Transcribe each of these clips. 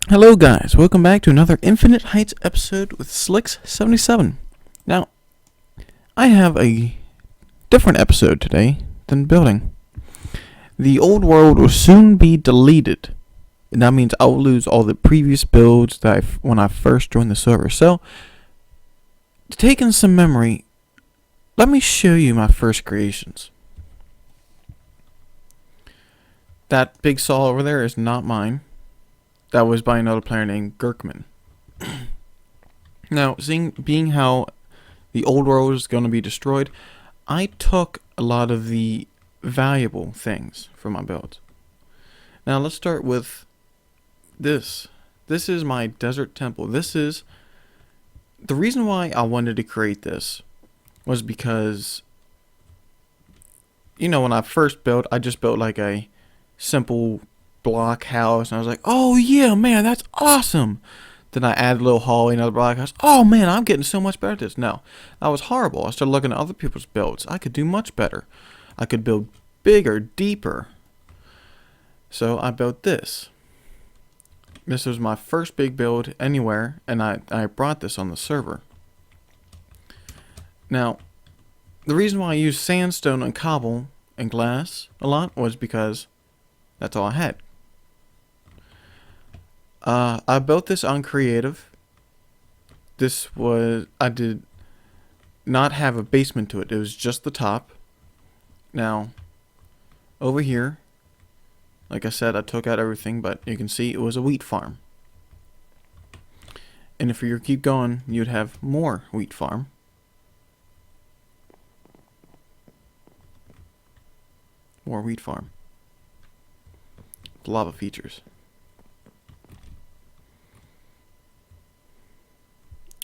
Hello guys, welcome back to another Infinite Heights episode with Slicks77. Now, I have a different episode today than building. The old world will soon be deleted, and that means I'll lose all the previous builds that when I first joined the server. So, to take in some memory, let me show you my first creations. That big saw over there is not mine. That was by another player named Gurkman. Now, being how the old world is going to be destroyed, I took a lot of the valuable things from my builds. Now, let's start with this. This is my desert temple. This is the reason why I wanted to create this was because, you know, when I first built, I just built like a simple block house, and I was like, oh yeah, man, that's awesome. Then I added a little hallway, another block house. Oh man, I'm getting so much better at this. No, that was horrible. I started looking at other people's builds. I could do much better. I could build bigger, deeper. So I built this. This was my first big build anywhere, and I brought this on the server. Now, the reason why I used sandstone and cobble and glass a lot was because that's all I had. I built this on creative. I did not have a basement to it. It was just the top. Now, over here, like I said, I took out everything, but you can see it was a wheat farm. And if you keep going, you'd have more wheat farm. More wheat farm. Lava features.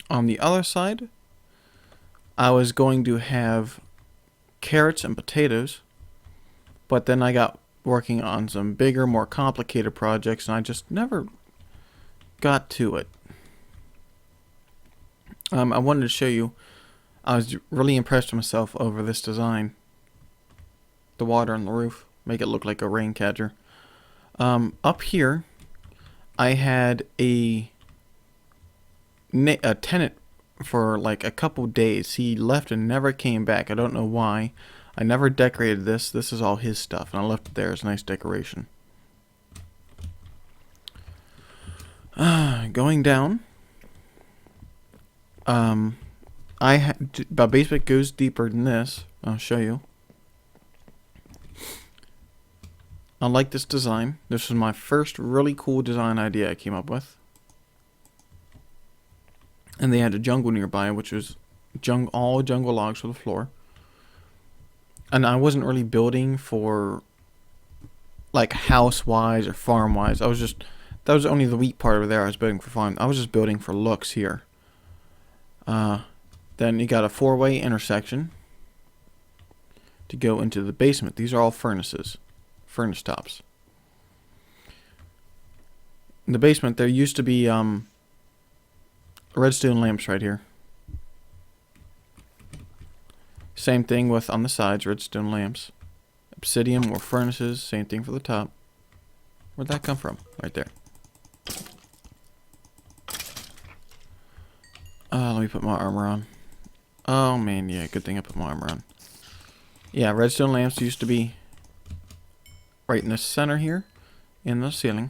On the other side, I was going to have carrots and potatoes, but then I got working on some bigger, more complicated projects, and I just never got to it. I wanted to show you, I was really impressed with myself over this design. The water on the roof, make it look like a rain catcher. Up here, I had a tenant for like a couple days. He left and never came back. I don't know why. I never decorated this. This is all his stuff, and I left it there as a nice decoration. Going down. My basement goes deeper than this. I'll show you. I like this design. This was my first really cool design idea I came up with. And they had a jungle nearby, which was all jungle logs for the floor. And I wasn't really building for like house-wise or farm-wise. That was only the wheat part over there I was building for farm. I was just building for looks here. Then you got a 4-way intersection to go into the basement. These are all furnaces. Furnace tops. In the basement there used to be redstone lamps right here. Same thing with on the sides, redstone lamps. Obsidian, more furnaces, same thing for the top. Where'd that come from? Right there. Let me put my armor on. Oh man, yeah, good thing I put my armor on. Yeah, redstone lamps used to be right in the center here, in the ceiling.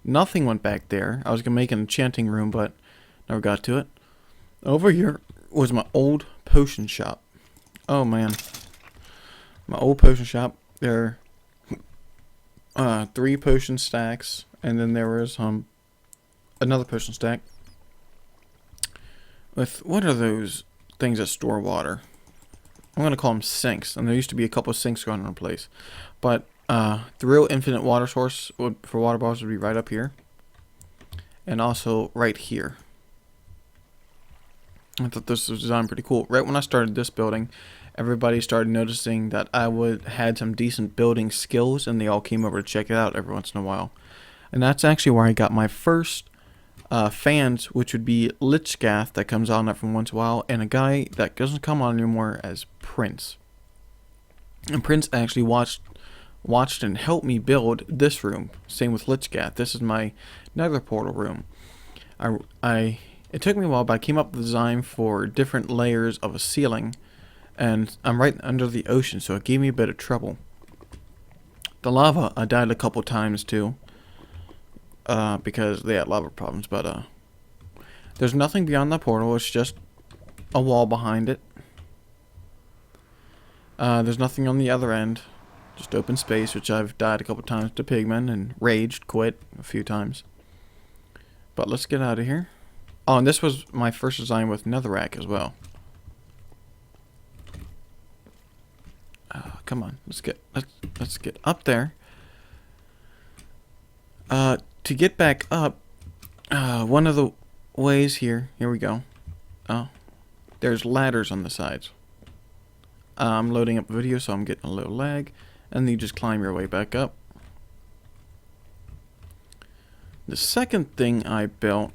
Nothing went back there. I was going to make an enchanting room, but never got to it. Over here was my old potion shop. Oh man. My old potion shop. There are 3 potion stacks, and then there was another potion stack with, what are those things that store water? I'm going to call them sinks, and there used to be a couple of sinks going on in place. But the real infinite water source for water bottles would be right up here. And also right here. I thought this was designed pretty cool. Right when I started this building, everybody started noticing that I had some decent building skills, and they all came over to check it out every once in a while. And that's actually where I got my first fans, which would be Lichgath, that comes on from once in a while, and a guy that doesn't come on anymore as Prince. And Prince actually watched watched and helped me build this room. Same with Lichgat. This is my nether portal room. It took me a while, but I came up with a design for different layers of a ceiling, and I'm right under the ocean, so it gave me a bit of trouble. The lava, I died a couple times too, because they had lava problems, but there's nothing beyond the portal. It's just a wall behind it. There's nothing on the other end. Just open space, which I've died a couple times to pigmen and raged, quit a few times. But let's get out of here. Oh, and this was my first design with netherrack as well. Come on, let's get up there. To get back up, one of the ways here we go. Oh, there's ladders on the sides. I'm loading up a video, so I'm getting a little lag, and then you just climb your way back up. The second thing I built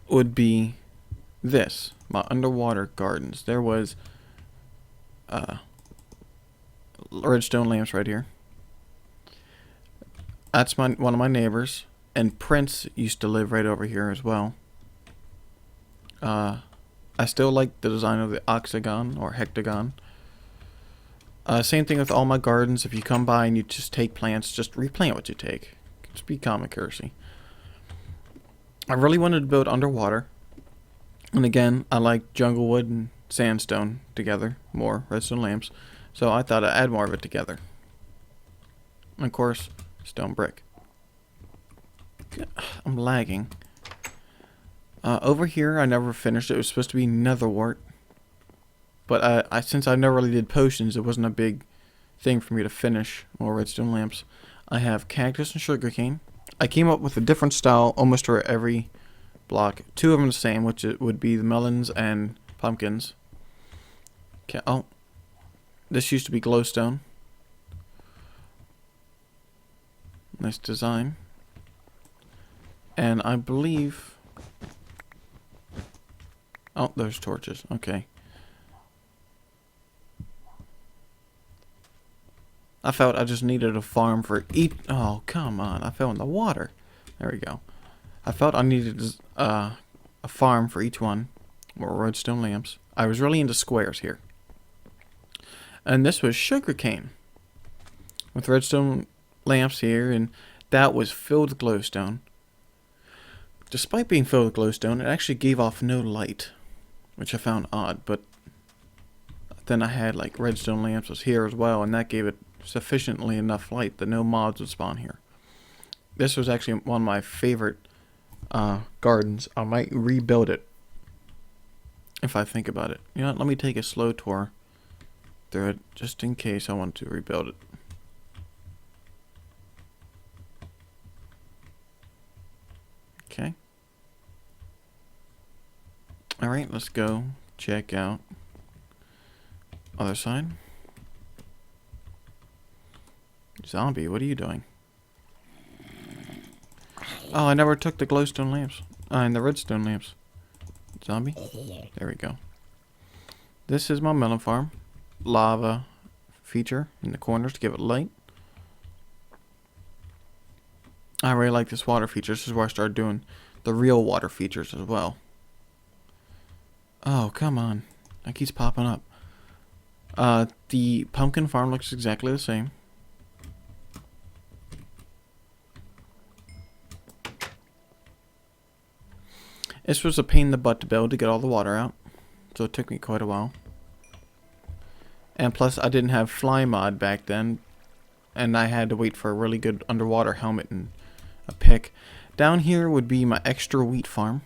would be this, my underwater gardens. There was redstone lamps right here. That's one of my neighbors, and Prince used to live right over here as well. I still like the design of the octagon or hectagon. Same thing with all my gardens. If you come by and you just take plants, just replant what you take. Just be common courtesy. I really wanted to build underwater. And again, I like jungle wood and sandstone together, more redstone lamps. So I thought I'd add more of it together. And of course, stone brick. I'm lagging. Over here, I never finished it. It was supposed to be netherwart. But since I never really did potions, it wasn't a big thing for me to finish more redstone lamps. I have cactus and sugarcane. I came up with a different style almost for every block. Two of them the same, which it would be the melons and pumpkins. Oh, this used to be glowstone. Nice design. And I believe... Oh, there's torches. Okay. I felt I just needed a farm for each... Oh, come on. I fell in the water. There we go. I felt I needed a farm for each one. More redstone lamps. I was really into squares here. And this was sugarcane. With redstone lamps here, and that was filled with glowstone. Despite being filled with glowstone, it actually gave off no light, which I found odd, but then I had like redstone lamps was here as well, and that gave it sufficiently enough light that no mobs would spawn here. This was actually one of my favorite gardens. I might rebuild it if I think about it. You know what, let me take a slow tour through it just in case I want to rebuild it. Okay. Alright, let's go check out other side. Zombie, what are you doing? Oh, I never took the glowstone lamps. And the redstone lamps. Zombie? There we go. This is my melon farm. Lava feature in the corners to give it light. I really like this water feature. This is where I started doing the real water features as well. Oh, come on. That keeps popping up. The pumpkin farm looks exactly the same. This was a pain in the butt to build to get all the water out. So it took me quite a while. And plus I didn't have fly mod back then. And I had to wait for a really good underwater helmet and a pick. Down here would be my extra wheat farm.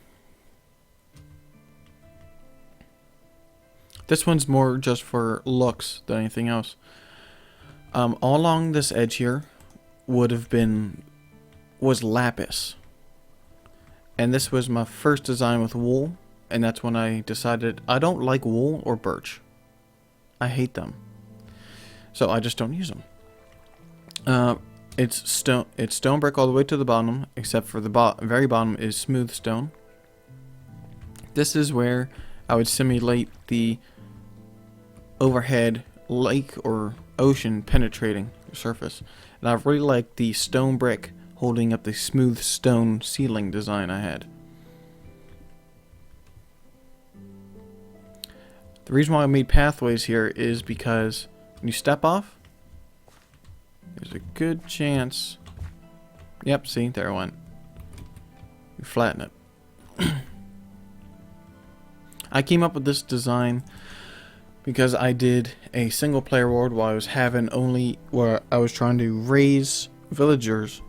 This one's more just for looks than anything else. All along this edge here was lapis. And this was my first design with wool. And that's when I decided I don't like wool or birch. I hate them. So I just don't use them. It's stone brick all the way to the bottom, except for the very bottom is smooth stone. This is where I would simulate the overhead lake or ocean penetrating surface. And I really like the stone brick holding up the smooth stone ceiling design I had. The reason why I made pathways here is because when you step off, there's a good chance. Yep, see, there it went. You flatten it. I came up with this design because I did a single player world where I was trying to raise villagers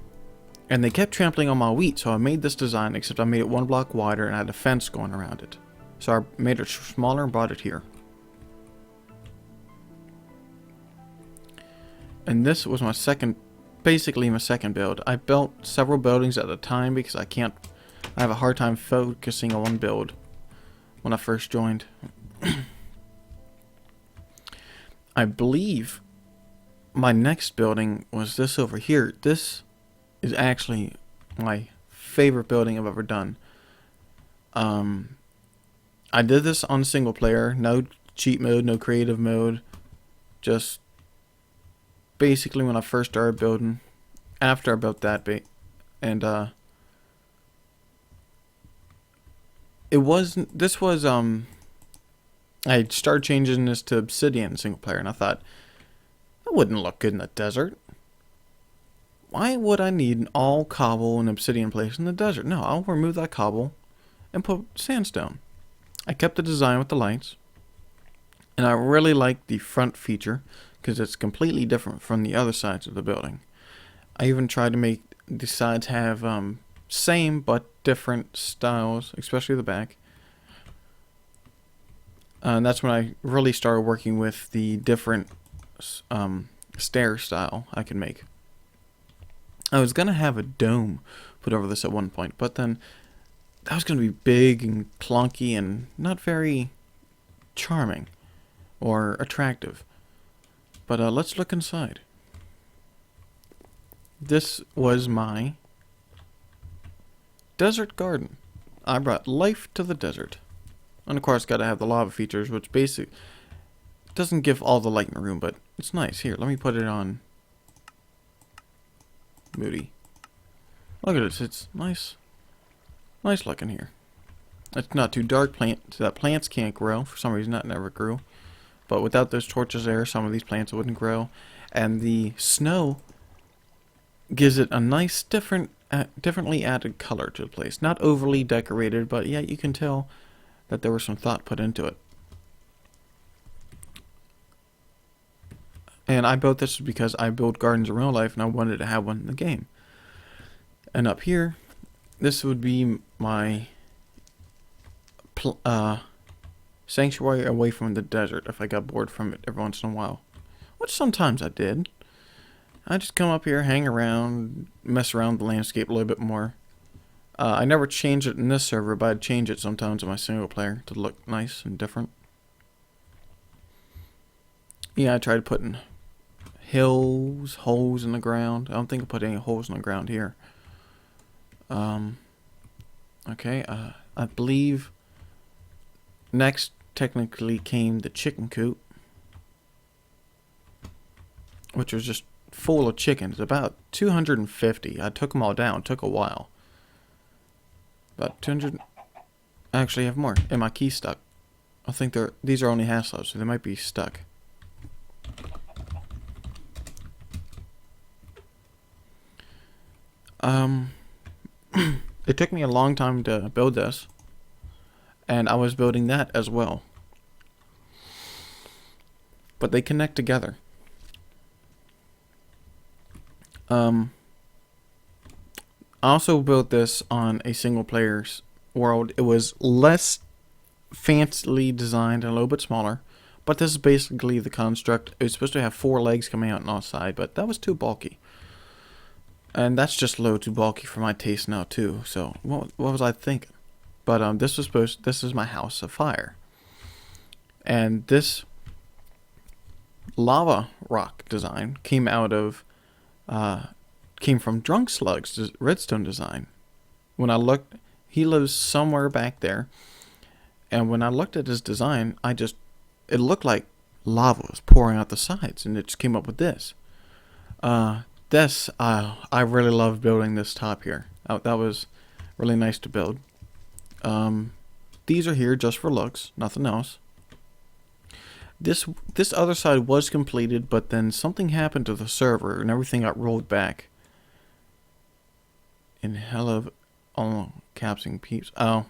and they kept trampling on my wheat, so I made this design, except I made it 1 block wider and I had a fence going around it. So I made it smaller and brought it here. And this was basically my second build. I built several buildings at a time because I have a hard time focusing on one build when I first joined. I believe my next building was this over here. This is actually my favorite building I've ever done. I did this on single player, no cheat mode, no creative mode, just basically when I first started building. After I built that and I started changing this to obsidian single player, and I thought that wouldn't look good in the desert. Why would I need an all cobble and obsidian place in the desert? No, I'll remove that cobble and put sandstone. I kept the design with the lights, and I really like the front feature because it's completely different from the other sides of the building. I even tried to make the sides have same but different styles, especially the back. And that's when I really started working with the different stair style I can make. I was going to have a dome put over this at one point, but then that was going to be big and clunky and not very charming or attractive. But let's look inside. This was my desert garden. I brought life to the desert. And of course, got to have the lava features, which basically doesn't give all the light in the room, but it's nice. Here, let me put it on Moody. Look at this. It's nice. Nice looking here. It's not too dark so that plants can't grow. For some reason, that never grew. But without those torches there, some of these plants wouldn't grow. And the snow gives it a nice, differently added color to the place. Not overly decorated, but yeah, you can tell that there was some thought put into it. And I built this because I build gardens in real life and I wanted to have one in the game. And up here, this would be my sanctuary away from the desert if I got bored from it every once in a while. Which sometimes I did. I just come up here, hang around, mess around with the landscape a little bit more. I never change it in this server, but I'd change it sometimes in my single player to look nice and different. Yeah, I tried putting holes in the ground. I don't think I put any holes in the ground here. Okay, I believe next technically came the chicken coop, which was just full of chickens, about 250. I took them all down, took a while. About 200. Actually, I have more. And my key's stuck. I think these are only half slabs, so they might be stuck. It took me a long time to build this, and I was building that as well. But they connect together. I also built this on a single player's world. It was less fancily designed and a little bit smaller, but this is basically the construct. It was supposed to have 4 legs coming out on all sides, but that was too bulky. And that's just a little too bulky for my taste now too. So what was I thinking? But this is my house of fire. And this lava rock design came from Drunk Slug's redstone design. When I looked, he lives somewhere back there. And when I looked at his design, it looked like lava was pouring out the sides, and it just came up with this. I really love building this top here. That was really nice to build. These are here just for looks, nothing else. This other side was completed, but then something happened to the server and everything got rolled back. In hell of capsing peeps. Oh.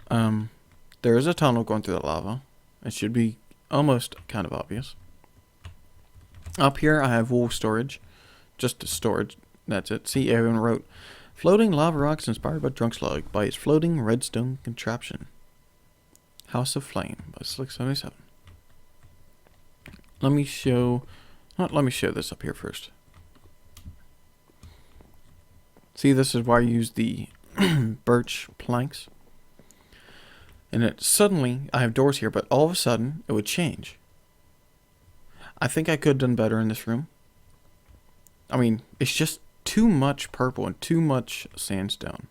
There is a tunnel going through the lava. It should be almost kind of obvious. Up here I have wool storage. Just storage. That's it. See, everyone wrote, floating lava rocks inspired by Drunk Slug by its floating redstone contraption. House of Flame by Slick77. Let me show this up here first. See, this is why I use the birch planks. And it suddenly, I have doors here, but all of a sudden, it would change. I think I could have done better in this room. I mean, it's just too much purple and too much sandstone.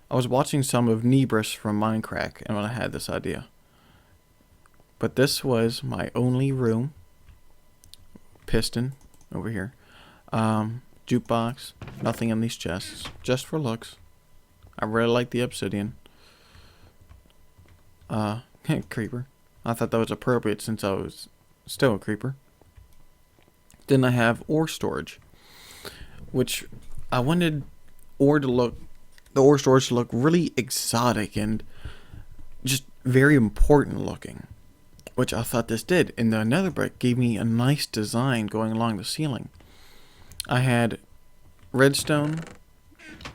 I was watching some of Nebris from Minecraft, and when I had this idea. But this was my only room. Piston, over here. Jukebox, nothing in these chests, just for looks. I really like the obsidian. Creeper. I thought that was appropriate since I was still a creeper. Then I have ore storage, which I wanted the ore storage to look really exotic and just very important looking, which I thought this did. And the nether brick gave me a nice design going along the ceiling. I had redstone,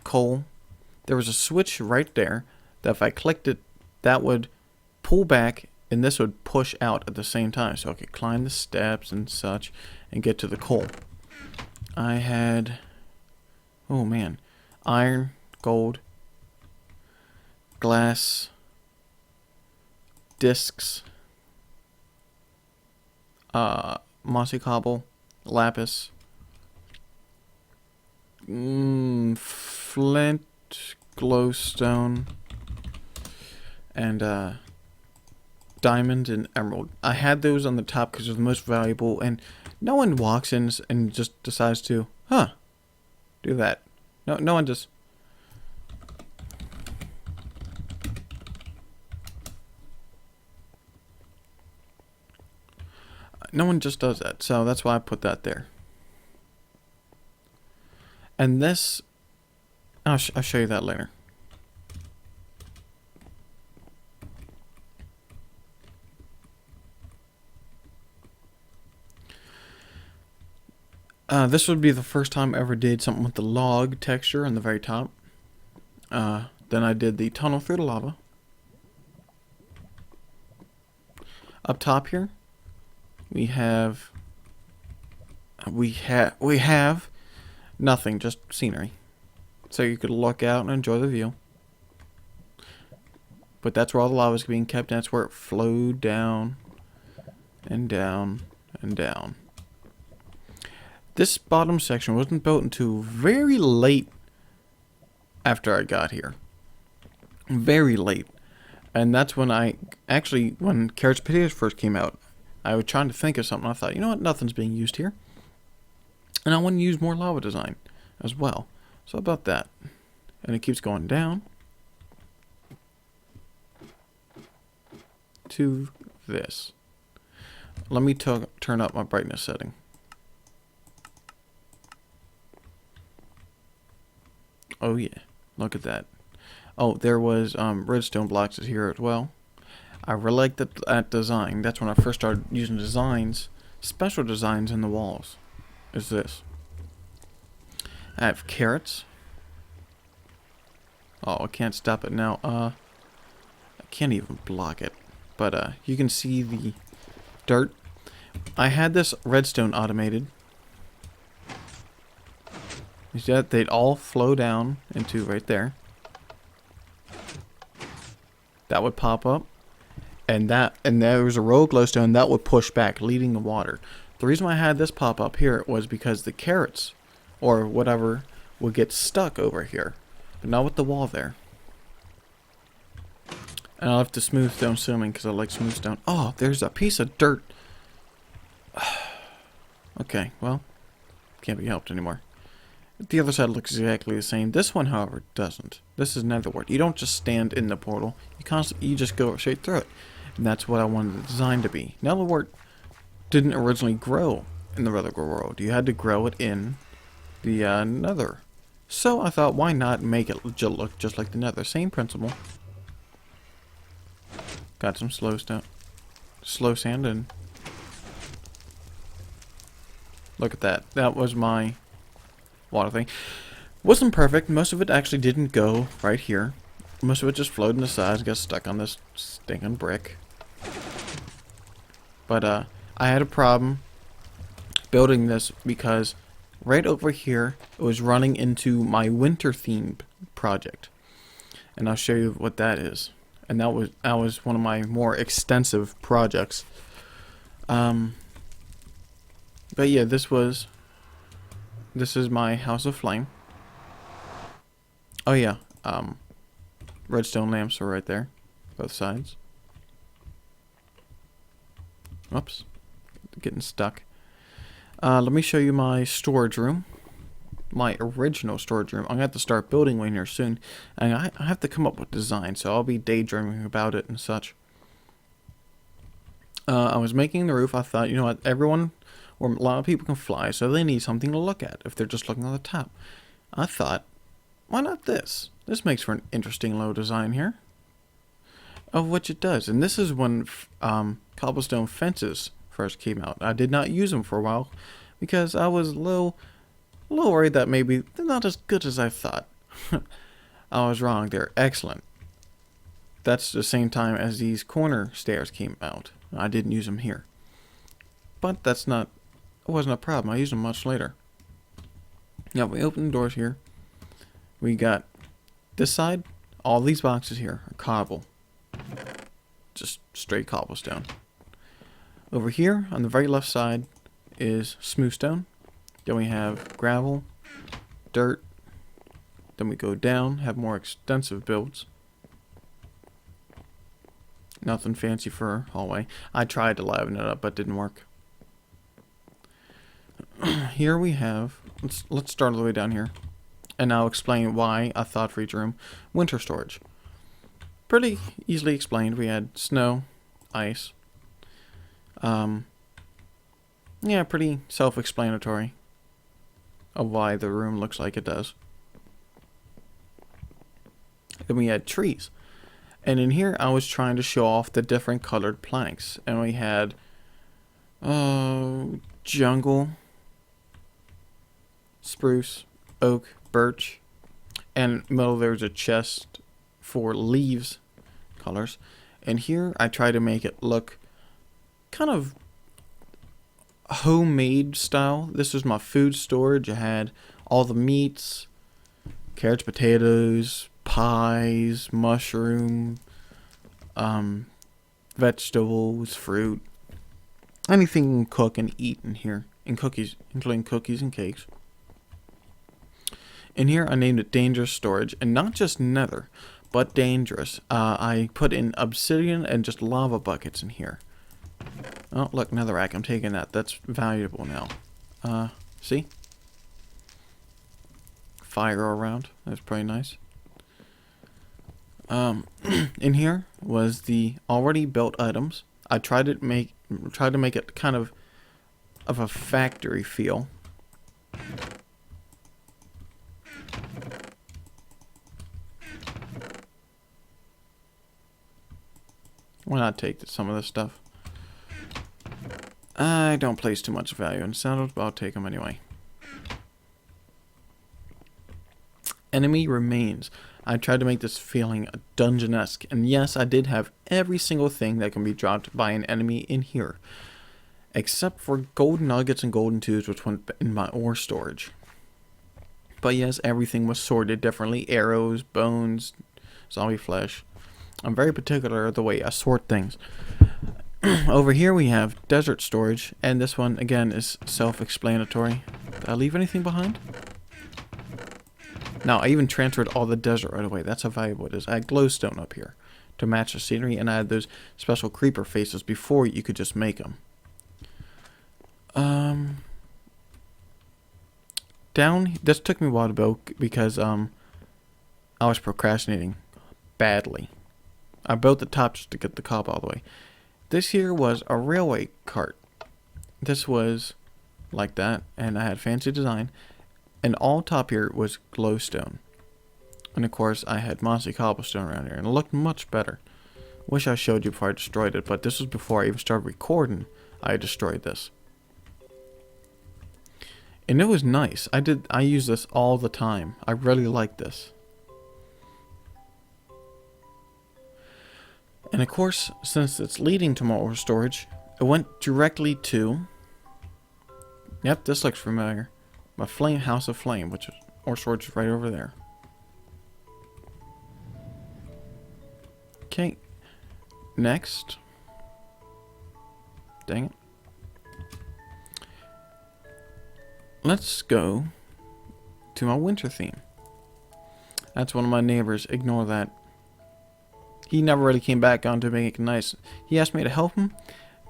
coal. There was a switch right there that if I clicked it, that would pull back and this would push out at the same time. So I could climb the steps and such and get to the coal. I had, oh man, iron, gold, glass, discs, mossy cobble, lapis, flint, glowstone, and diamond and emerald. I had those on the top because they're the most valuable, and no one walks in and just decides to, do that. No one just. No one just does that, so that's why I put that there. And this, I'll show you that later. This would be the first time I ever did something with the log texture on the very top. Then I did the tunnel through the lava. Up top here, we have nothing, just scenery. So you could look out and enjoy the view. But that's where all the lava is being kept, and that's where it flowed down and down and down. This bottom section wasn't built until very late after I got here. Very late. And that's when when Carrots and Potatoes first came out, I was trying to think of something. I thought, you know what, nothing's being used here. And I want to use more lava design as well. So about that. And it keeps going down to this. Let me turn up my brightness setting. Oh yeah, look at that. Oh, there was redstone blocks here as well. I really like that design. That's when I first started using designs, special designs in the walls. Is this. I have carrots. Oh, I can't stop it now. I can't even block it. But you can see the dirt. I had this redstone automated. You see that? They'd all flow down into right there. That would pop up. And there was a row of glowstone that would push back, leading the water. The reason why I had this pop up here was because the carrots, or whatever, would get stuck over here. But not with the wall there. And I'll have to smooth stone ceiling because I like smooth stone. Oh, there's a piece of dirt. Okay, well, can't be helped anymore. The other side looks exactly the same. This one, however, doesn't. This is Netherworld. You don't just stand in the portal. You just go straight through it. And that's what I wanted the design to be. Netherworld didn't originally grow in the regular world. You had to grow it in the Nether. So I thought, why not make it look just like the Nether? Same principle. Got some slow sand in. Look at that. That was my water thing. Wasn't perfect. Most of it actually didn't go right here. Most of it just flowed in the sides, got stuck on this stinking brick. But I had a problem building this because right over here it was running into my winter themed project. And I'll show you what that is. And that was one of my more extensive projects. But yeah, this is my House of Flame. Oh yeah, redstone lamps are right there, both sides. Oops, getting stuck. Let me show you my storage room. My original storage room. I'm going to have to start building one here soon. And I have to come up with design, so I'll be daydreaming about it and such. I was making the roof. I thought, you know what, everyone, or a lot of people can fly, so they need something to look at if they're just looking on the top. I thought, why not this? This makes for an interesting low design here. Of which it does. And this is when cobblestone fences first came out. I did not use them for a while because I was a little worried that maybe they're not as good as I thought. I was wrong. They're excellent. That's the same time as these corner stairs came out. I didn't use them here. But it wasn't a problem. I used them much later. Now, we open the doors here. We got this side. All these boxes here are cobble. Just straight cobblestone. Over here, on the very left side, is smooth stone. Then we have gravel, dirt. Then we go down, have more extensive builds. Nothing fancy for a hallway. I tried to liven it up, but didn't work. Here we have, let's start all the way down here. And I'll explain why I thought for each room. Winter storage. Pretty easily explained. We had snow, ice. Yeah, pretty self-explanatory of why the room looks like it does. Then we had trees. And in here I was trying to show off the different colored planks. And we had jungle, spruce, oak, birch. And in the middle there's a chest for leaves colors. And here I try to make it look kind of homemade style. This was my food storage. I had all the meats, carrots, potatoes, pies, mushroom, vegetables, fruit, anything you can cook and eat in here, and cookies, including cookies and cakes. In here I named it dangerous storage, and not just nether, but dangerous. I put in obsidian and just lava buckets in here. Oh, look, netherrack. I'm taking that. That's valuable now. See? Fire around. That's pretty nice. In here was the already built items. I tried to make it kind of a factory feel. Why not take some of this stuff? I don't place too much value in sandals, but I'll take them anyway. Enemy remains. I tried to make this feeling dungeon-esque, and yes, I did have every single thing that can be dropped by an enemy in here, except for golden nuggets and golden tubes, which went in my ore storage. But yes, everything was sorted differently. Arrows, bones, zombie flesh. I'm very particular the way I sort things. Over here we have desert storage, and this one again is self-explanatory. Did I leave anything behind? Now I even transferred all the desert right away. That's how valuable it is. I had glowstone up here to match the scenery, and I had those special creeper faces before you could just make them. down, this took me a while to build because I was procrastinating badly. I built the top just to get the cob all the way. This here was a railway cart. This was like that, and I had fancy design, and all top here was glowstone. And of course, I had mossy cobblestone around here, and it looked much better. Wish I showed you before I destroyed it, but this was before I even started recording. I destroyed this. And it was nice. I use this all the time. I really like this. And of course, since it's leading to more storage, it went directly to... Yep, this looks familiar. My flame house of flame, which is ore storage is right over there. Okay. Next. Dang it. Let's go to my winter theme. That's one of my neighbors. Ignore that. He never really came back on to make it nice. He asked me to help him,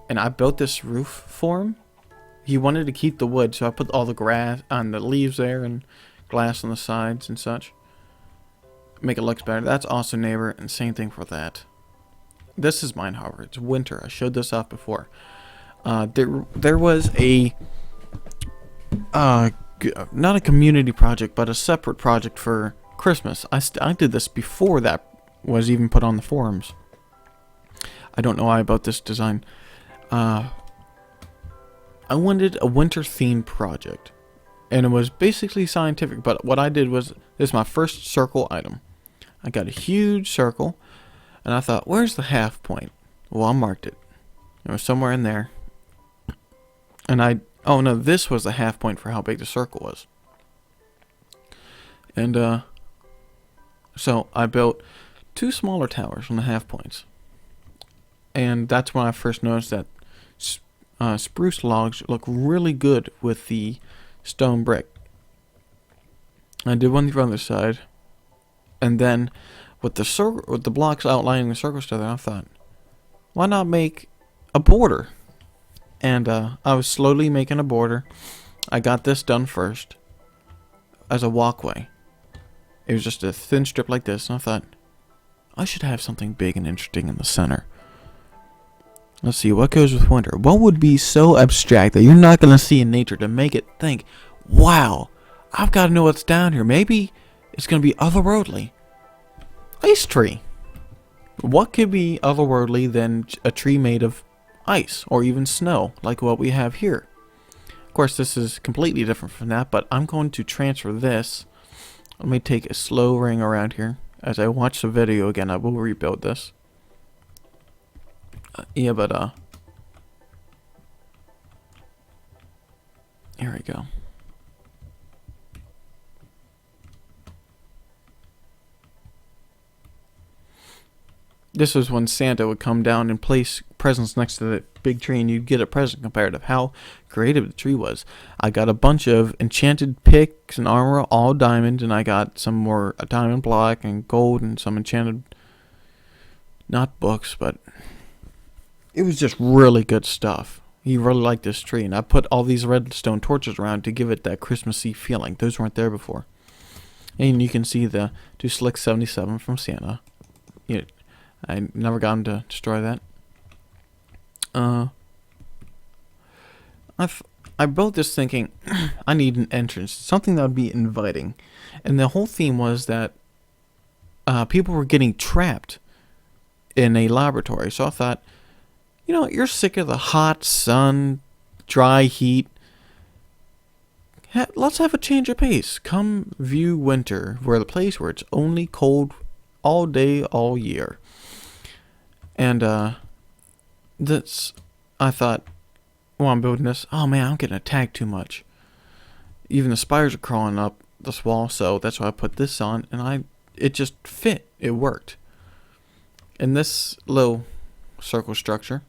and I built this roof for him. He wanted to keep the wood, so I put all the grass on the leaves there and glass on the sides and such. Make it look better. That's also neighbor, and same thing for that. This is mine, however. It's winter. I showed this off before. There was a not a community project, but a separate project for Christmas. I did this before that was even put on the forums. I don't know why about this design. I wanted a winter themed project, and it was basically scientific, but what I did was, this is my first circle item. I got a huge circle, and I thought, where's the half point? Well, I marked it. It was somewhere in there. And oh no, this was the half point for how big the circle was. And so I built 2 smaller towers on the half points. And that's when I first noticed that spruce logs look really good with the stone brick. I did one on the other side, and then with the blocks outlining the circles together, I thought, why not make a border? And I was slowly making a border. I got this done first as a walkway. It was just a thin strip like this, and I thought, I should have something big and interesting in the center. Let's see, what goes with winter? What would be so abstract that you're not going to see in nature to make it think, wow, I've got to know what's down here. Maybe it's going to be otherworldly. Ice tree. What could be otherworldly than a tree made of ice or even snow, like what we have here? Of course, this is completely different from that, but I'm going to transfer this. Let me take a slow ring around here. As I watch the video again, I will rebuild this. Here we go. This was when Santa would come down and place presents next to the big tree, and you'd get a present compared to how creative the tree was. I got a bunch of enchanted picks and armor, all diamonds, and I got some more diamond black and gold and some enchanted, not books, but it was just really good stuff. He really liked this tree, and I put all these redstone torches around to give it that Christmassy feeling. Those weren't there before. And you can see the to Slick 77 from Santa. I never got him to destroy that. I built this thinking I need an entrance, something that would be inviting, and the whole theme was that people were getting trapped in a laboratory. So I thought, you're sick of the hot sun, dry heat. Let's have a change of pace. Come view winter, where the place where it's only cold all day, all year. And I thought, while I'm building this, oh man, I'm getting attacked too much. Even the spiders are crawling up this wall, so that's why I put this on, and it just fit. It worked. And this little circle structure,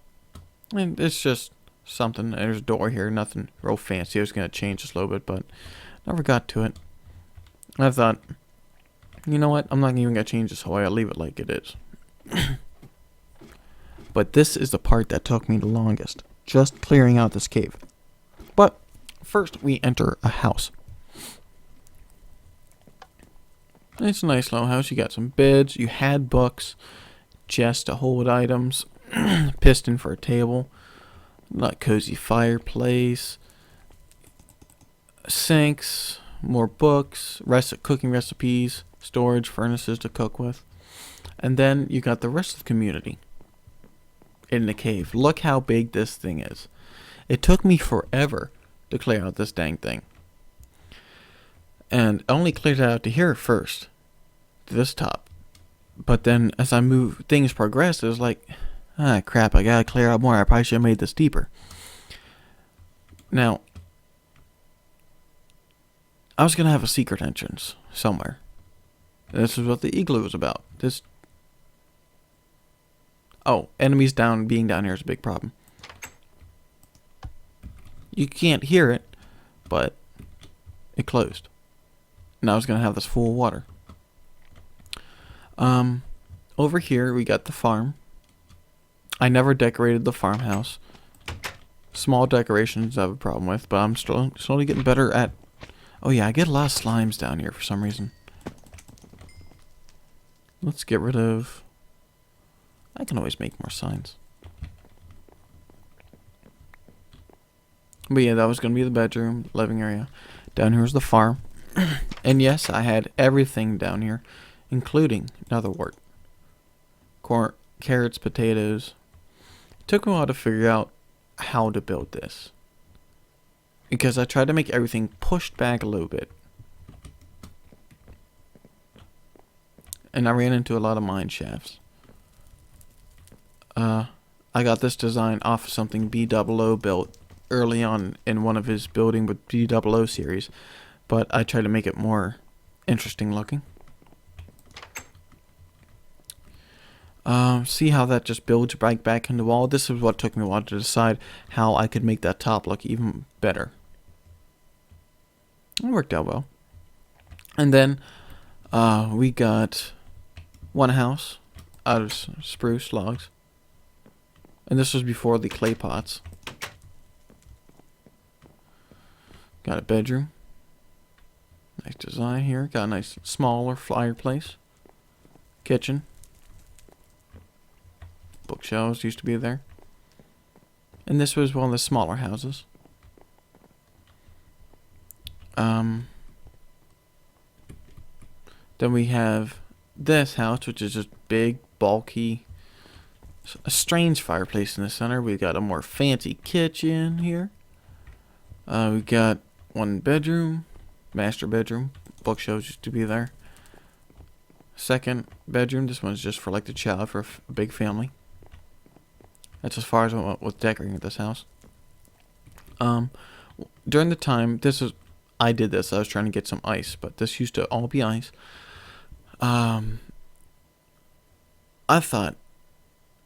and it's just something. There's a door here, nothing real fancy. I was going to change this a little bit, but never got to it. I thought, you know what? I'm not even going to change this whole way. I'll leave it like it is. But this is the part that took me the longest, just clearing out this cave. But first we enter a house. It's a nice little house. You got some beds. You had books, chest to hold items, piston for a table, not cozy fireplace, sinks, more books, cooking recipes, storage, furnaces to cook with. And then you got the rest of the community in the cave. Look how big this thing is. It took me forever to clear out this dang thing. And I only cleared it out to here first, to this top. But then as I move, things progressed, it was like, ah, crap, I gotta clear out more. I probably should have made this deeper. Now, I was gonna have a secret entrance somewhere. This is what the igloo was about. Enemies being down here is a big problem. You can't hear it, but it closed. And I was gonna have this full of water. Over here we got the farm. I never decorated the farmhouse. Small decorations I have a problem with, but I'm slowly getting better at. Oh yeah, I get a lot of slimes down here for some reason. Let's get rid of. I can always make more signs. But yeah, that was going to be the bedroom, living area. Down here is the farm. And yes, I had everything down here, including another wart. Carrots, potatoes. It took me a while to figure out how to build this, because I tried to make everything pushed back a little bit. And I ran into a lot of mine shafts. I got this design off of something B00 built early on in one of his building with B00 series, but I tried to make it more interesting looking. See how that just builds right back into the wall? This is what took me a while to decide how I could make that top look even better. It worked out well. And then we got one house out of spruce logs. And this was before the clay pots. Got a bedroom. Nice design here. Got a nice smaller fireplace. Kitchen. Bookshelves used to be there. And this was one of the smaller houses. Then we have this house, which is just big, bulky, a strange fireplace in the center. We got a more fancy kitchen here. We got one bedroom, master bedroom. Bookshelves used to be there. Second bedroom. This one's just for like the child for a big family. That's as far as I went with decorating this house. During the time, I did this. I was trying to get some ice, but this used to all be ice. I thought,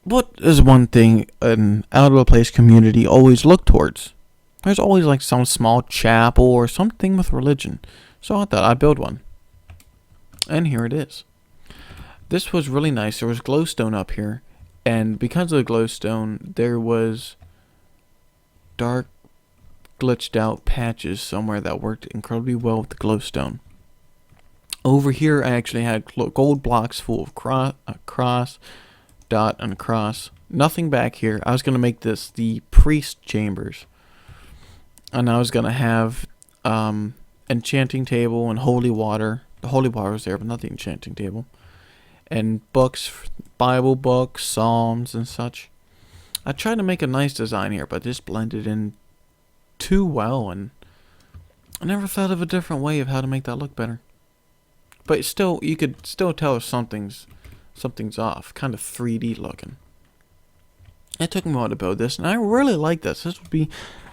what is one thing an out-of-place community always look towards? There's always like some small chapel or something with religion. So I thought I'd build one. And here it is. This was really nice. There was glowstone up here. And because of the glowstone, there was dark, glitched out patches somewhere that worked incredibly well with the glowstone. Over here, I actually had gold blocks full of cross, dot, and cross. Nothing back here. I was going to make this the priest chambers. And I was going to have enchanting table and holy water. The holy water was there, but not the enchanting table. And books, Bible books, Psalms, and such. I tried to make a nice design here, but this blended in too well, and I never thought of a different way of how to make that look better. But still, you could still tell if something's off, kind of 3D looking. It took me a while to build this, and I really like this. This would be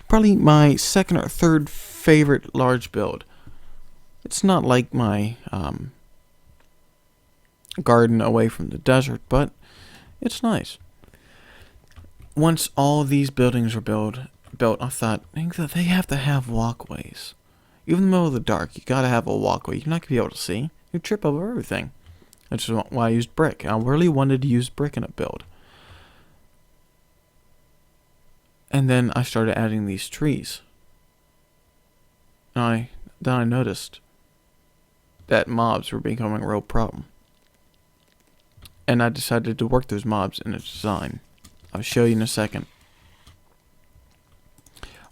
probably my second or third favorite large build. It's not like my garden away from the desert, but it's nice. Once all these buildings were built, I thought they have to have walkways. Even in the middle of the dark, you gotta have a walkway. You're not gonna be able to see. You trip over everything. That's why I used brick. I really wanted to use brick in a build. And then I started adding these trees. Then I noticed that mobs were becoming a real problem. And I decided to work those mobs in a design. I'll show you in a second.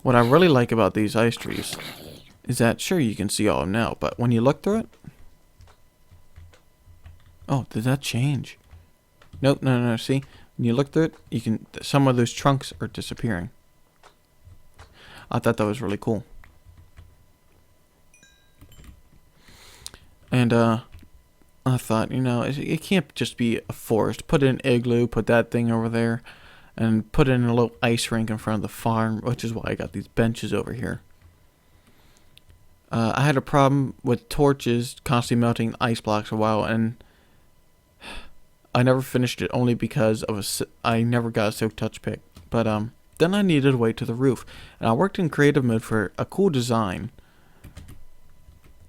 What I really like about these ice trees is that, sure, you can see all of them now, but when you look through it... Oh, did that change? Nope, no, see? When you look through it, you can... Some of those trunks are disappearing. I thought that was really cool. And, I thought, you know, it can't just be a forest. Put in an igloo, put that thing over there, and put in a little ice rink in front of the farm, which is why I got these benches over here. I had a problem with torches constantly melting ice blocks a while, and I never finished it only because of I never got a silk touch pick. But then I needed a way to the roof, and I worked in creative mode for a cool design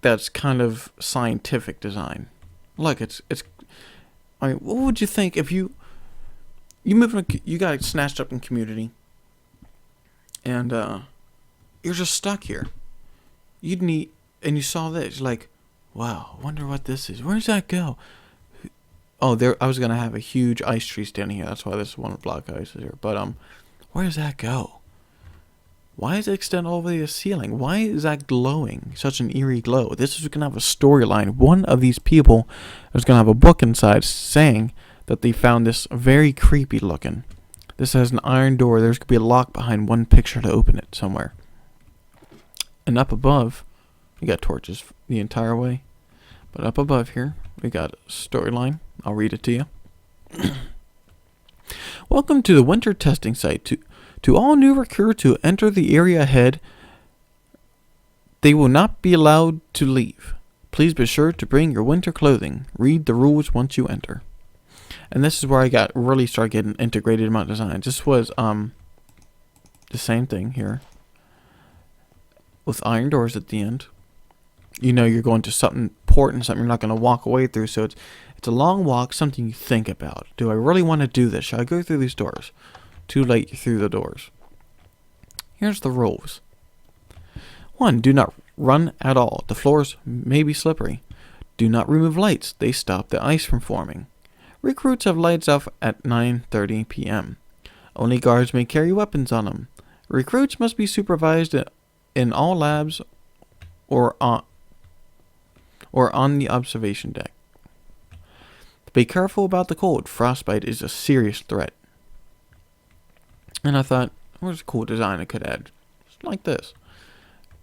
that's kind of scientific design. Look, it's. I mean, what would you think if you got snatched up in community, and you're just stuck here? And you saw this, like, wow, wonder what this is. Where does that go? Oh, there. I was gonna have a huge ice tree standing here. That's why this one block of ice is here. But where does that go? Why does it extend all the way to the ceiling? Why is that glowing? Such an eerie glow. This is gonna have a storyline. One of these people is gonna have a book inside saying that they found this very creepy looking. This has an iron door. There's gonna be a lock behind one picture to open it somewhere. And up above, we got torches the entire way. But up above here, we got a storyline. I'll read it to you. Welcome to the winter testing site. To all new recruits who enter the area ahead, they will not be allowed to leave. Please be sure to bring your winter clothing. Read the rules once you enter. And this is where I really started getting integrated in my design. This was the same thing here, with iron doors at the end. You know you're going to something important, something you're not going to walk away through. So it's a long walk, something you think about. Do I really want to do this? Should I go through these doors? Too late, you're through the doors. Here's the rules. 1. Do not run at all. The floors may be slippery. Do not remove lights. They stop the ice from forming. Recruits have lights off at 9:30 p.m. Only guards may carry weapons on them. Recruits must be supervised in all labs or on the observation deck. Be careful about the cold. Frostbite is a serious threat. And I thought, where's a cool design I could add? Just like this.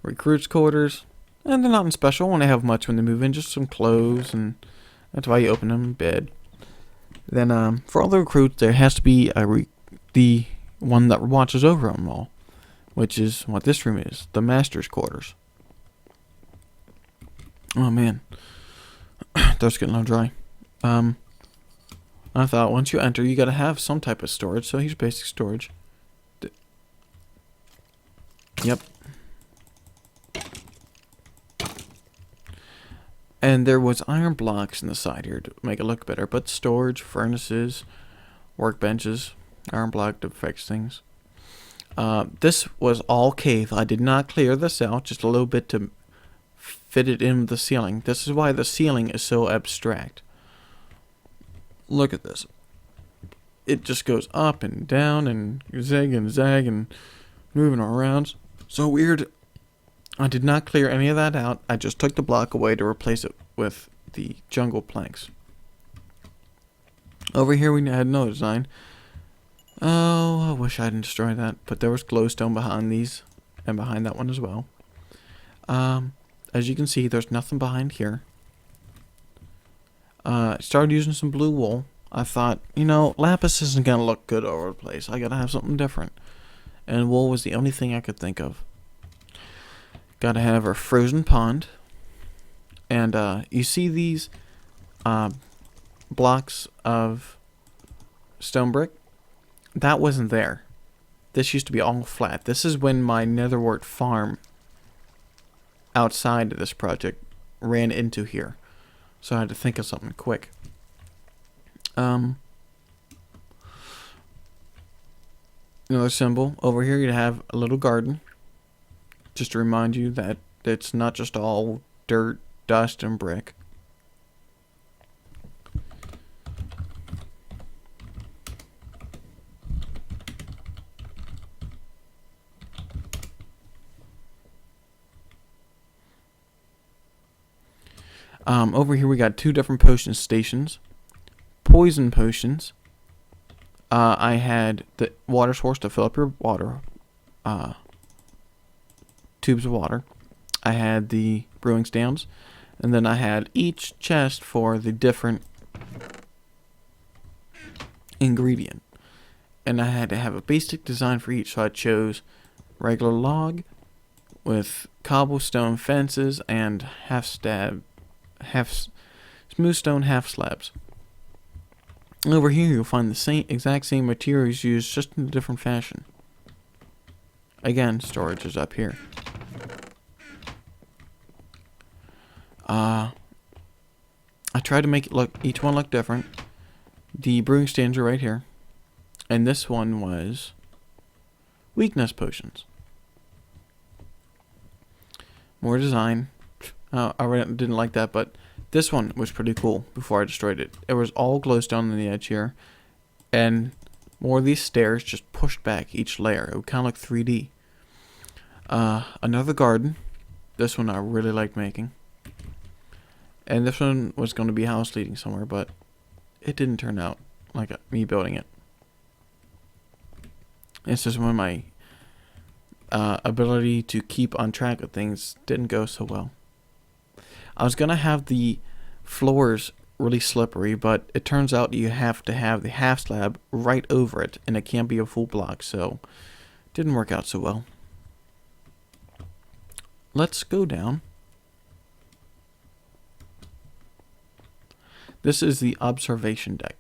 Recruits' quarters. And they're not in special. Won't have much when they move in. Just some clothes. And that's why you open them in bed. Then for all the recruits, there has to be the one that watches over them all. Which is what this room is. The master's quarters. Oh man. Throat's getting a little dry. I thought once you enter, you gotta have some type of storage. So here's basic storage. Yep. And there was iron blocks in the side here to make it look better. But storage, furnaces, workbenches, iron block to fix things. This was all cave. I did not clear this out. Just a little bit to fit it in the ceiling. This is why the ceiling is so abstract. Look at this. It just goes up and down and zig and zag and moving around. So weird. I did not clear any of that out. I just took the block away to replace it with the jungle planks. Over here we had no design. Oh, I wish I hadn't destroyed that. But there was glowstone behind these and behind that one as well. As you can see, there's nothing behind here. Started using some blue wool. I thought, you know, lapis isn't going to look good all over the place. I got to have something different. And wool was the only thing I could think of. Got to have a frozen pond. And you see these blocks of stone brick? That wasn't there. This used to be all flat. This is when my netherwort farm outside of this project ran into here. So I had to think of something quick. Another symbol. Over here you have a little garden. Just to remind you that it's not just all dirt dust and brick. Over here we got 2 different potion stations. Poison potions. I had the water source to fill up your water. Tubes of water. I had the brewing stands. And then I had each chest for the different ingredient. And I had to have a basic design for each. So I chose regular log with cobblestone fences and smooth stone half slabs. Over here you'll find the exact same materials used, just in a different fashion. Again, storage is up here. I tried to make it each one look different. The brewing stands are right here. And this one was weakness potions. More design. I really didn't like that, but this one was pretty cool before I destroyed it. It was all glowstone on the edge here. And more of these stairs just pushed back each layer. It would kind of look 3D. Another garden. This one I really liked making. And this one was going to be house leading somewhere, but it didn't turn out like me building it. It's just when my ability to keep on track of things didn't go so well. I was going to have the floors really slippery, but it turns out you have to have the half slab right over it, and it can't be a full block, so it didn't work out so well. Let's go down. This is the observation deck,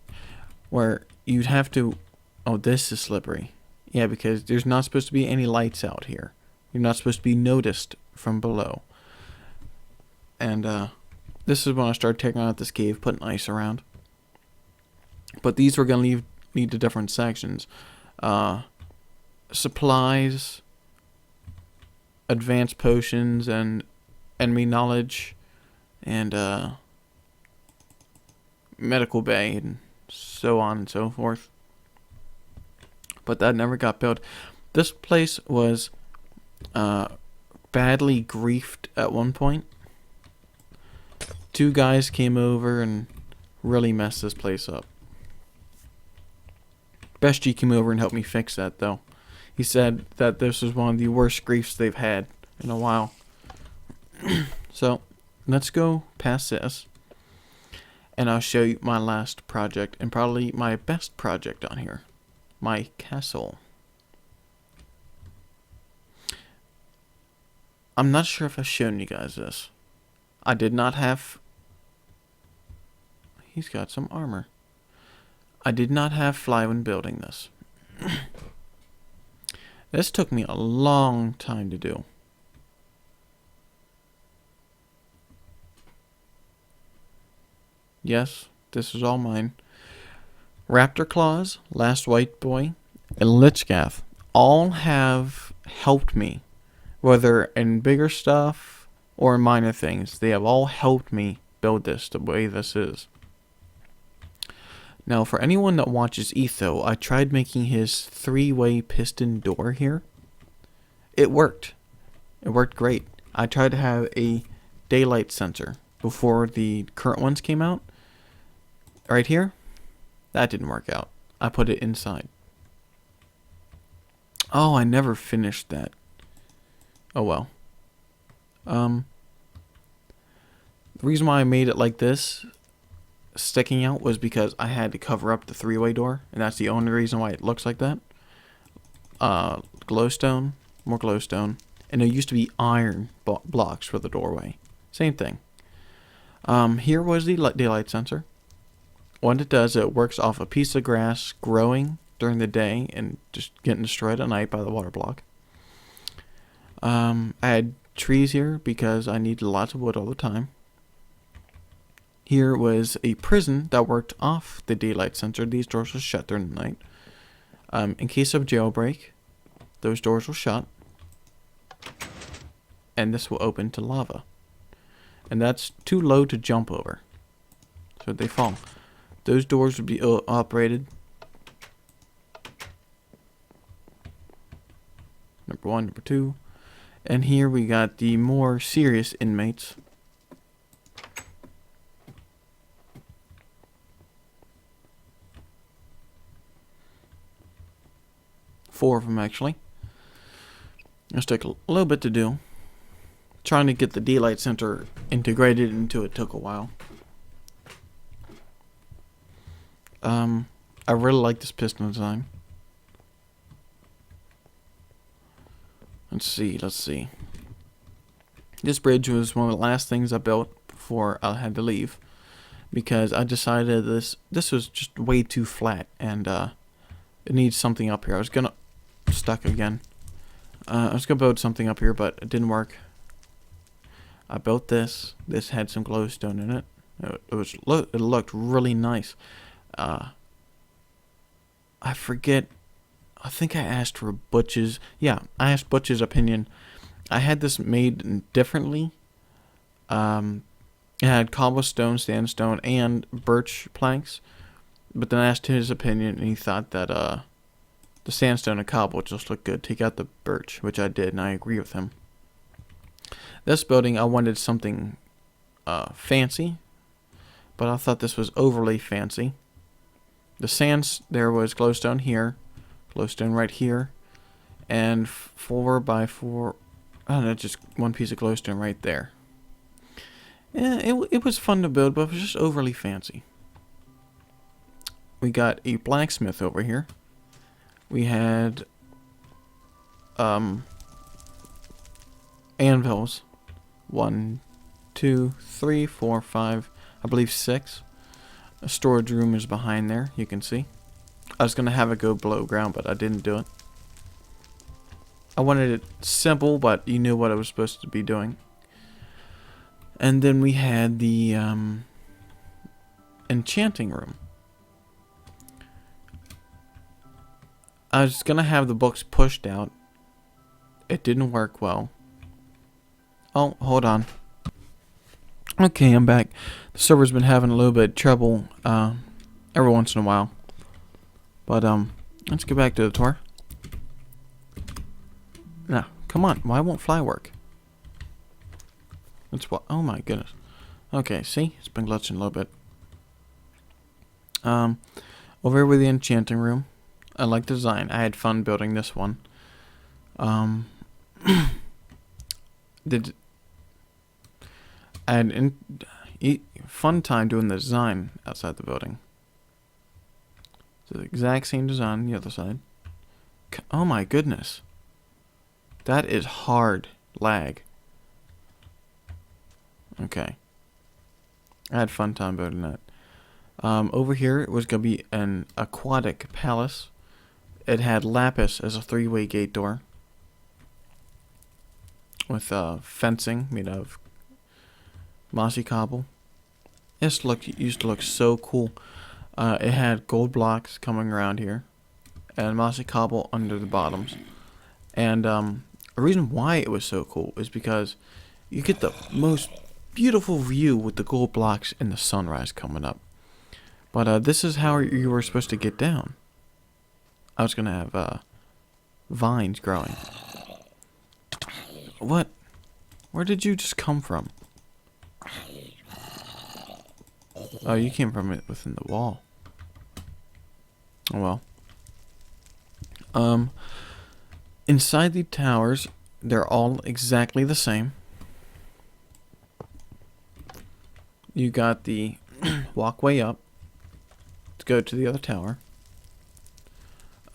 where you'd have to... Oh, this is slippery. Yeah, because there's not supposed to be any lights out here. You're not supposed to be noticed from below. And this is when I started taking out this cave, putting ice around. But these were going to lead to different sections. Supplies, advanced potions, and enemy knowledge, and medical bay, and so on and so forth. But that never got built. This place was badly griefed at one point. 2 guys came over and really messed this place up. Best G came over and helped me fix that, though. He said that this was one of the worst griefs they've had in a while. So, let's go past this. And I'll show you my last project, and probably my best project on here. My castle. I'm not sure if I've shown you guys this. I did not have... He's got some armor. I did not have fly when building this. This took me a long time to do. Yes, this is all mine. Raptor Claws, Last White Boy, and Lichgath all have helped me. Whether in bigger stuff or in minor things, they have all helped me build this the way this is. Now, for anyone that watches Etho, I tried making his 3-way piston door here. It worked. It worked great. I tried to have a daylight sensor before the current ones came out. Right here. That didn't work out. I put it inside. Oh, I never finished that. Oh well. The reason why I made it like this, sticking out, was because I had to cover up the 3-way door, and that's the only reason why it looks like that. Glowstone, more glowstone, and there used to be iron blocks for the doorway. Same thing. Here was the daylight sensor. What it does, it works off a piece of grass growing during the day and just getting destroyed at night by the water block. I had trees here because I needed lots of wood all the time. Here was a prison that worked off the daylight sensor. These doors were shut during the night. In case of jailbreak, those doors will shut, and this will open to lava. and that's too low to jump over. So they fall. Those doors would be operated. Number 1, number 2. And here we got the more serious inmates. Four of them, actually. This took a little bit to do. Trying to get the daylight center integrated into it took a while. I really like this piston design. Let's see. This bridge was one of the last things I built before I had to leave, because I decided this was just way too flat, and it needs something up here. I was gonna stuck again. I was gonna build something up here, but it didn't work. I built this. This had some glowstone in it. It looked really nice. I forget. I think I asked for Butch's. Yeah, I asked Butch's opinion. I had this made differently. It had cobblestone, sandstone, and birch planks. But then I asked his opinion, and he thought that the sandstone and cobble just looked good. Take out the birch, which I did, and I agree with him. This building, I wanted something fancy, but I thought this was overly fancy. The there was glowstone here, glowstone right here, and 4x4, I don't know, just one piece of glowstone right there. Yeah, it was fun to build, but it was just overly fancy. We got a blacksmith over here. We had anvils. 1, 2, 3, 4, 5, I believe 6. A storage room is behind there, you can see. I was going to have it go below ground, but I didn't do it. I wanted it simple, but you knew what I was supposed to be doing. And then we had the enchanting room. I was going to have the books pushed out. It didn't work well. Oh, hold on. Okay, I'm back. The server's been having a little bit of trouble every once in a while. But let's get back to the tour. Now, come on. Why won't fly work? That's what. Oh my goodness. Okay, see? It's been glitching a little bit. Over here with the enchanting room. I like the design. I had fun building this one. I had fun time doing the design outside the building. It's the exact same design on the other side. Oh my goodness. That is hard lag. Okay. I had fun time building that. Over here it was going to be an aquatic palace. It had lapis as a 3-way gate door. With fencing made of mossy cobble. This used to look so cool. It had gold blocks coming around here, and mossy cobble under the bottoms. And the reason why it was so cool is because you get the most beautiful view with the gold blocks and the sunrise coming up. But this is how you were supposed to get down. I was gonna have vines growing. What? Where did you just come from? Oh, you came from it within the wall. Oh well. Inside the towers, they're all exactly the same. You got the walkway up to go to the other tower.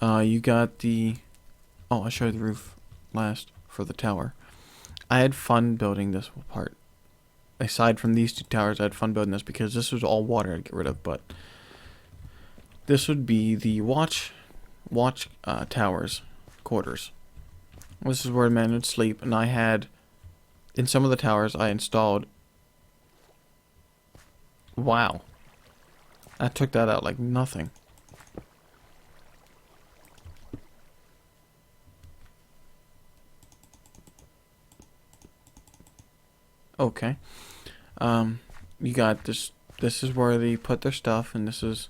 You got the... Oh, I'll show you the roof last for the tower. I had fun building this part. Aside from these two towers, I had fun building this because this was all water I'd get rid of, but this would be the watch towers quarters. This is where men would sleep, and I had, in some of the towers, I installed... Wow. I took that out like nothing. Okay. You got this. This is where they put their stuff, and this is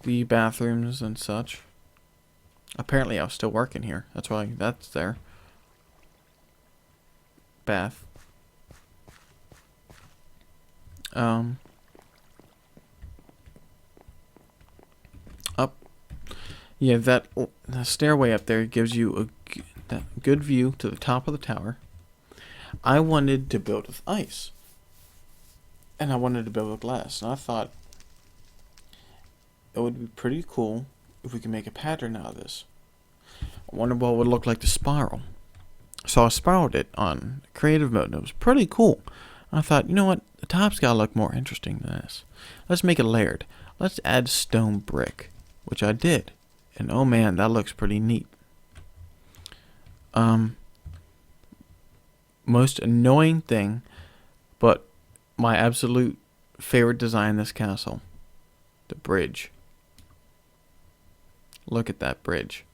the bathrooms and such. Apparently, I was still working here. That's why that's there. Bath. Up. Yeah, the stairway up there gives you a good view to the top of the tower. I wanted to build with ice. And I wanted to build with glass. And I thought it would be pretty cool if we could make a pattern out of this. I wondered what it would look like to spiral. So I spiraled it on creative mode, and it was pretty cool. I thought, you know what? The top's gotta look more interesting than this. Let's make it layered. Let's add stone brick, which I did. And oh man, that looks pretty neat. Most annoying thing, but my absolute favorite design in this castle. The bridge. Look at that bridge.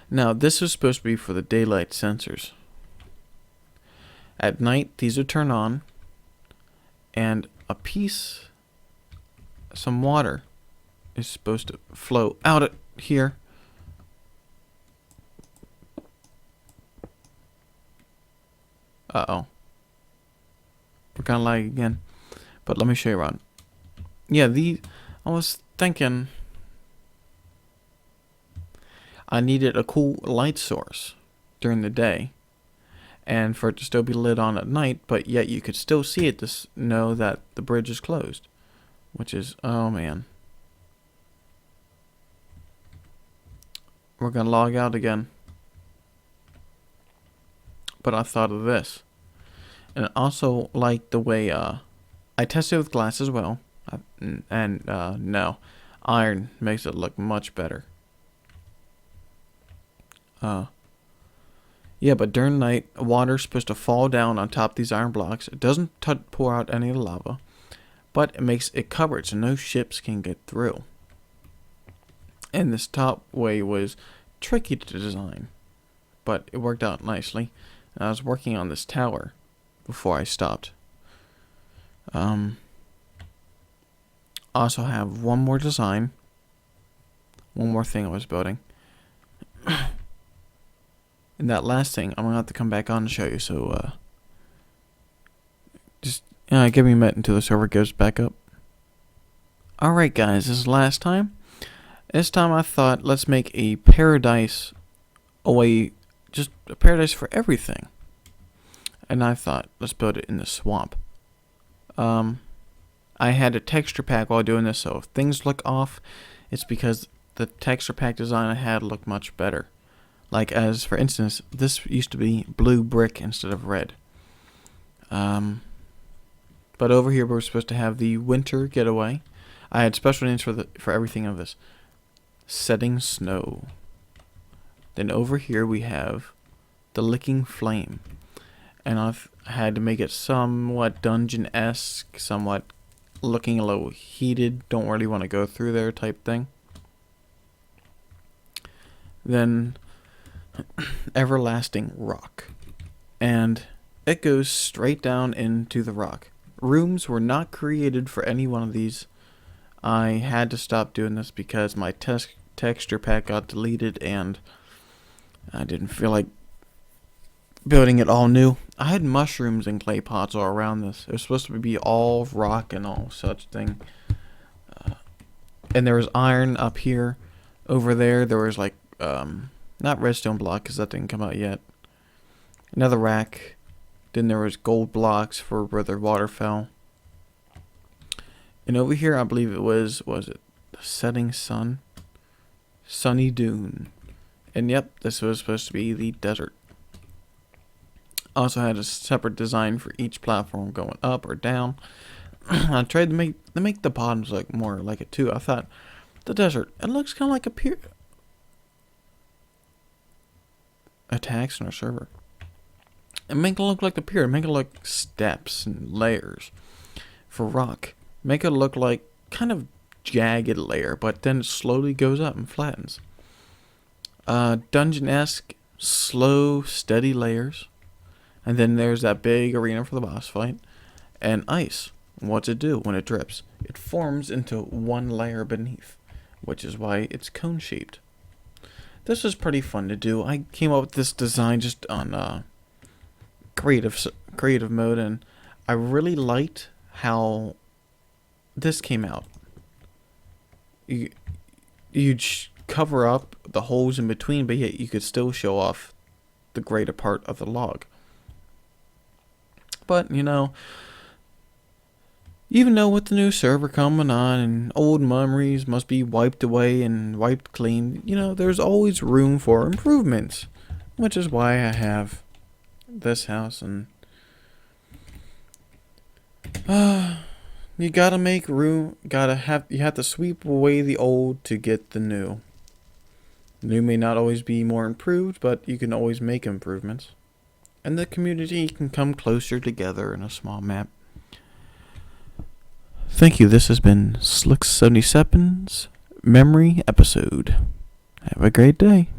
Now, this is supposed to be for the daylight sensors. At night, these would turn on, and some water is supposed to flow out at here. Uh-oh. We're kind of lagging again. But let me show you around. Yeah, I was thinking I needed a cool light source during the day, and for it to still be lit on at night, but yet you could still see it to know that the bridge is closed. Which is, oh man. We're gonna log out again. But I thought of this. And I also like the way, I tested with glass as well. No. Iron makes it look much better. Yeah, but during night, water's supposed to fall down on top of these iron blocks. It doesn't pour out any of the lava, but it makes it covered so no ships can get through. And this top way was tricky to design, but it worked out nicely. And I was working on this tower before I stopped. Also have one more design. One more thing I was building. And that last thing, I'm going to have to come back on and show you. So, just give me a minute until the server goes back up. Alright guys, this is the last time. This time I thought, let's make a paradise just a paradise for everything. And I thought, let's build it in the swamp. I had a texture pack while doing this, so if things look off, it's because the texture pack design I had looked much better. Like, as for instance, this used to be blue brick instead of red. But over here we're supposed to have the winter getaway. I had special names for everything of this. Setting snow. Then over here we have the licking flame. And I've had to make it somewhat dungeon-esque, somewhat looking a little heated, don't really want to go through there type thing. Then everlasting rock. And it goes straight down into the rock. Rooms were not created for any one of these. I had to stop doing this because my texture pack got deleted and I didn't feel like building it all new. I had mushrooms and clay pots all around this. It was supposed to be all rock and all such thing. And there was iron up here. Over there, there was like, not redstone block because that didn't come out yet. Another rack. Then there was gold blocks for where the water fell. And over here, I believe it was it the setting sun? Sunny dune. And yep, this was supposed to be the desert. Also had a separate design for each platform going up or down. I tried to make the bottoms look more like it too. I thought the desert, it looks kind of like a pier. Attacks on our server. And make it look like the pier. Make it look steps and layers. For rock, make it look like kind of jagged layer, but then it slowly goes up and flattens. Dungeon-esque, slow, steady layers. And then there's that big arena for the boss fight. And ice. What's it do when it drips? It forms into one layer beneath, which is why it's cone shaped. This was pretty fun to do. I came up with this design just on creative mode, and I really liked how this came out. You'd cover up the holes in between, but yet you could still show off the greater part of the log. But, even though with the new server coming on and old memories must be wiped away and wiped clean, there's always room for improvements. Which is why I have this house, and you gotta make room, you have to sweep away the old to get the new. New may not always be more improved, but you can always make improvements. And the community can come closer together in a small map. Thank you. This has been Slick77's memory episode. Have a great day.